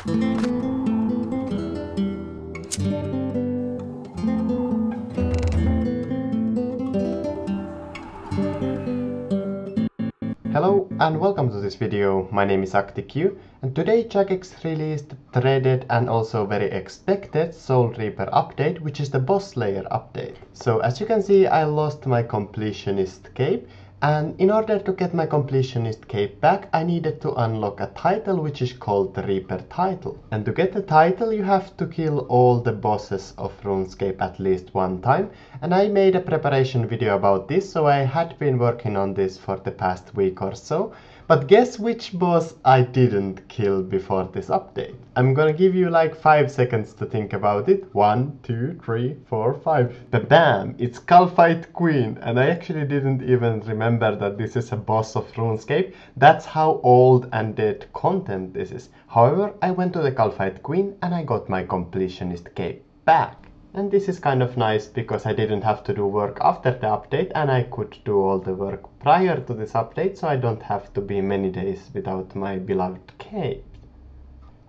Hello and welcome to this video. My name is ActiQ and today Jagex released the threaded and also very expected Soul Reaper update, which is the boss layer update. So as you can see, I lost my completionist cape, and in order to get my completionist cape back, I needed to unlock a title which is called the Reaper title. And to get the title you have to kill all the bosses of RuneScape at least one time, and I made a preparation video about this, so I had been working on this for the past week or so. But guess which boss I didn't kill before this update? I'm gonna give you like 5 seconds to think about it. 1, 2, 3, 4, 5. Bam! It's Calfight Queen, and I actually didn't even remember that this is a boss of RuneScape. That's how old and dead content this is. However, I went to the Calfight Queen and I got my completionist cape back. And this is kind of nice because I didn't have to do work after the update, and I could do all the work prior to this update, so I don't have to be many days without my beloved cape.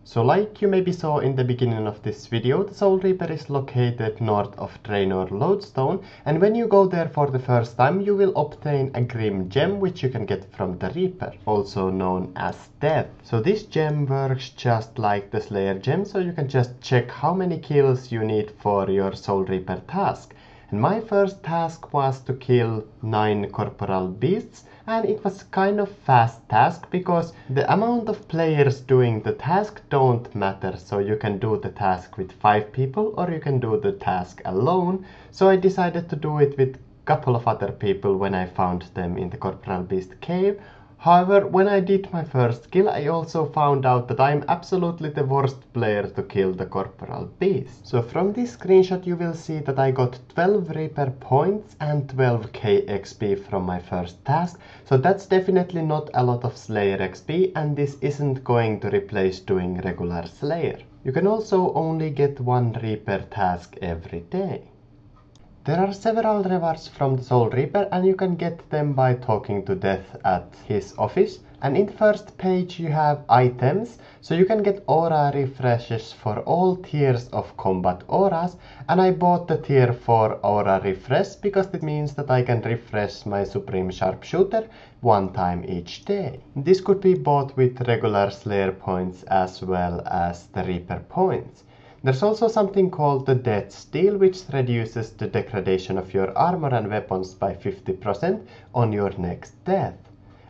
So like you maybe saw in the beginning of this video, the Soul Reaper is located north of Draenor Lodestone, and when you go there for the first time you will obtain a Grim gem which you can get from the Reaper, also known as Death. So this gem works just like the Slayer gem, so you can just check how many kills you need for your Soul Reaper task. And my first task was to kill 9 corporal beasts, and it was kind of fast task because the amount of players doing the task don't matter, so you can do the task with 5 people or you can do the task alone. So I decided to do it with a couple of other people when I found them in the corporal beast cave. However, when I did my first kill, I also found out that I'm absolutely the worst player to kill the corporal beast. So from this screenshot you will see that I got 12 Reaper points and 12k XP from my first task. So that's definitely not a lot of Slayer XP, and this isn't going to replace doing regular Slayer. You can also only get 1 Reaper task every day. There are several rewards from the Soul Reaper, and you can get them by talking to Death at his office. And in the first page you have items, so you can get aura refreshes for all tiers of combat auras, and I bought the tier 4 aura refresh because it means that I can refresh my Supreme Sharpshooter 1 time each day. This could be bought with regular Slayer points as well as the Reaper points. There's also something called the Death Steel, which reduces the degradation of your armor and weapons by 50% on your next death.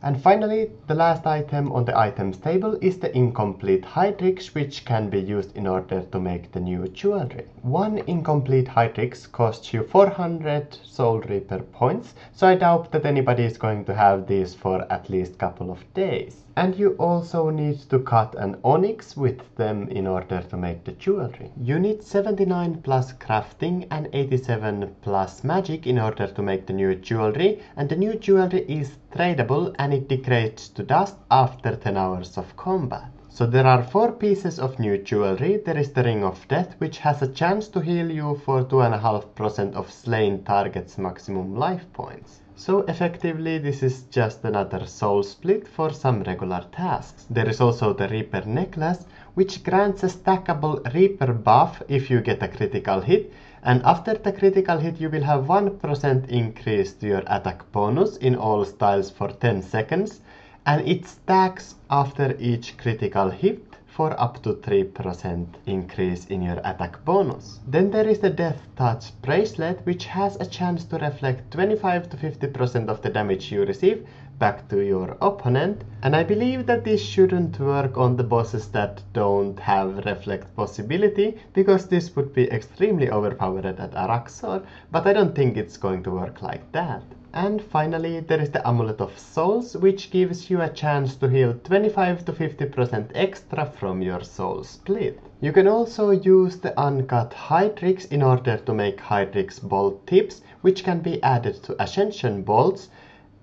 And finally, the last item on the items table is the incomplete Hydrix, which can be used in order to make the new jewelry. 1 incomplete Hydrix costs you 400 Soul Reaper points, so I doubt that anybody is going to have these for at least a couple of days. And you also need to cut an onyx with them in order to make the jewelry. You need 79 plus crafting and 87 plus magic in order to make the new jewelry, and the new jewelry is tradable and it degrades to dust after 10 hours of combat. So there are 4 pieces of new jewelry. There is the Ring of Death, which has a chance to heal you for 2.5% of slain target's maximum life points. So effectively this is just another soul split for some regular tasks. There is also the Reaper necklace, which grants a stackable Reaper buff if you get a critical hit, and after the critical hit you will have 1% increase to your attack bonus in all styles for 10 seconds, and it stacks after each critical hit for up to 3% increase in your attack bonus. Then there is the Death Touch bracelet, which has a chance to reflect 25 to 50% of the damage you receive back to your opponent, and I believe that this shouldn't work on the bosses that don't have reflect possibility, because this would be extremely overpowered at Araxor, but I don't think it's going to work like that. And finally there is the Amulet of Souls, which gives you a chance to heal 25 to 50% extra from your soul split. You can also use the uncut Hydrix in order to make Hydrix bolt tips, which can be added to Ascension bolts,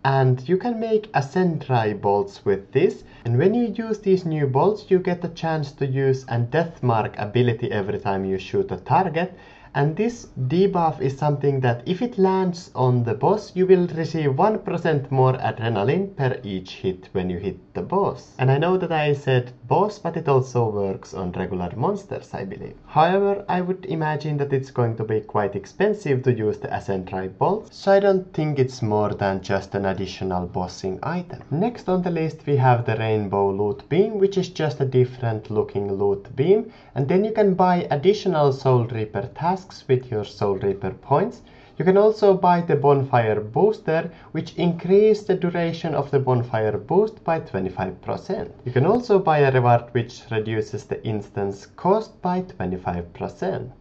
and you can make Ascendrai bolts with this, and when you use these new bolts you get a chance to use a Death Mark ability every time you shoot a target, and this debuff is something that if it lands on the boss, you will receive 1% more adrenaline per each hit when you hit the boss. And I know that I said boss, but it also works on regular monsters, I believe. However, I would imagine that it's going to be quite expensive to use the Ascent Drive bolts, so I don't think it's more than just an additional bossing item. Next on the list we have the Rainbow Loot Beam, which is just a different looking loot beam, and then you can buy additional Soul Reaper tasks with your Soul Reaper points. You can also buy the Bonfire Booster, which increases the duration of the Bonfire Boost by 25%. You can also buy a reward which reduces the instance cost by 25%.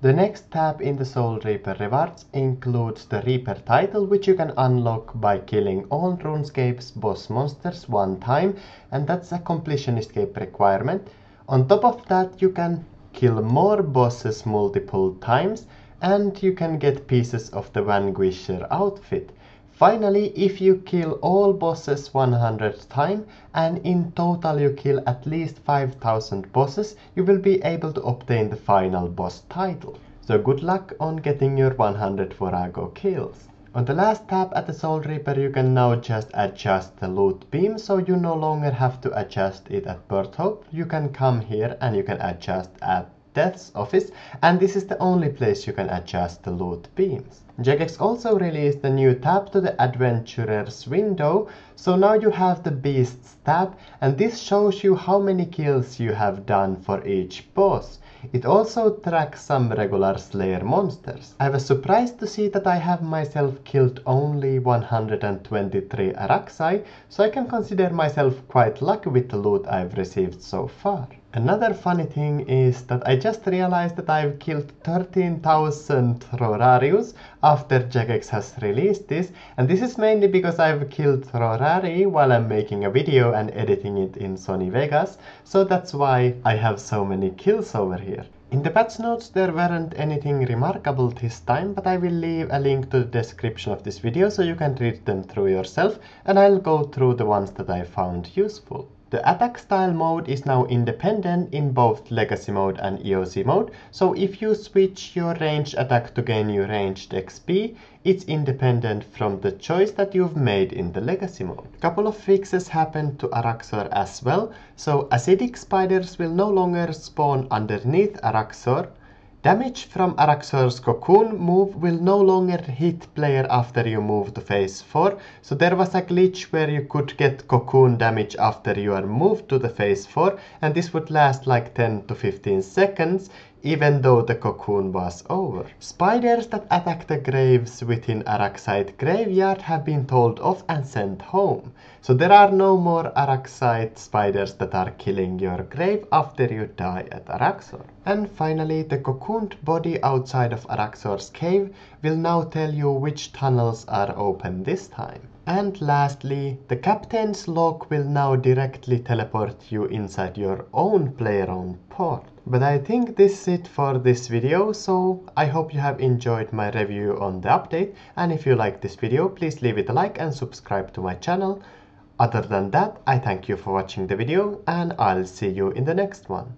The next tab in the Soul Reaper rewards includes the Reaper title, which you can unlock by killing all RuneScape's boss monsters one time, and that's a completion escape requirement. On top of that, you can kill more bosses multiple times, and you can get pieces of the Vanquisher outfit. Finally, if you kill all bosses 100 times and in total you kill at least 5,000 bosses, you will be able to obtain the final boss title. So good luck on getting your 100 Vorago kills. On the last tab at the Soul Reaper, you can now just adjust the loot beam, so you no longer have to adjust it at Birth Hope. You can come here and you can adjust at Death's Office, and this is the only place you can adjust the loot beams. Jagex also released a new tab to the Adventurer's window, so now you have the Beasts tab, and this shows you how many kills you have done for each boss. It also tracks some regular Slayer monsters. I was surprised to see that I have myself killed only 123 Araxai, so I can consider myself quite lucky with the loot I've received so far. Another funny thing is that I just realized that I've killed 13,000 Rorarius after Jagex has released this, and this is mainly because I've killed Rorari while I'm making a video and editing it in Sony Vegas, so that's why I have so many kills over here. In the patch notes there weren't anything remarkable this time, but I will leave a link to the description of this video so you can read them through yourself, and I'll go through the ones that I found useful. The attack style mode is now independent in both Legacy mode and EOC mode, so if you switch your ranged attack to gain your ranged XP, it's independent from the choice that you've made in the Legacy mode. A couple of fixes happened to Araxor as well, so acidic spiders will no longer spawn underneath Araxor. Damage from Araxor's Cocoon move will no longer hit player after you move to phase 4, so there was a glitch where you could get Cocoon damage after you are moved to the phase 4, and this would last like 10 to 15 seconds, even though the Cocoon was over. Spiders that attack the graves within Araxite Graveyard have been told off and sent home, so there are no more Araxite spiders that are killing your grave after you die at Araxor. And finally, the cocooned body outside of Araxor's cave will now tell you which tunnels are open this time. And lastly, the captain's log will now directly teleport you inside your own player-owned port. But I think this is it for this video, so I hope you have enjoyed my review on the update, and if you like this video, please leave it a like and subscribe to my channel. Other than that, I thank you for watching the video, and I'll see you in the next one.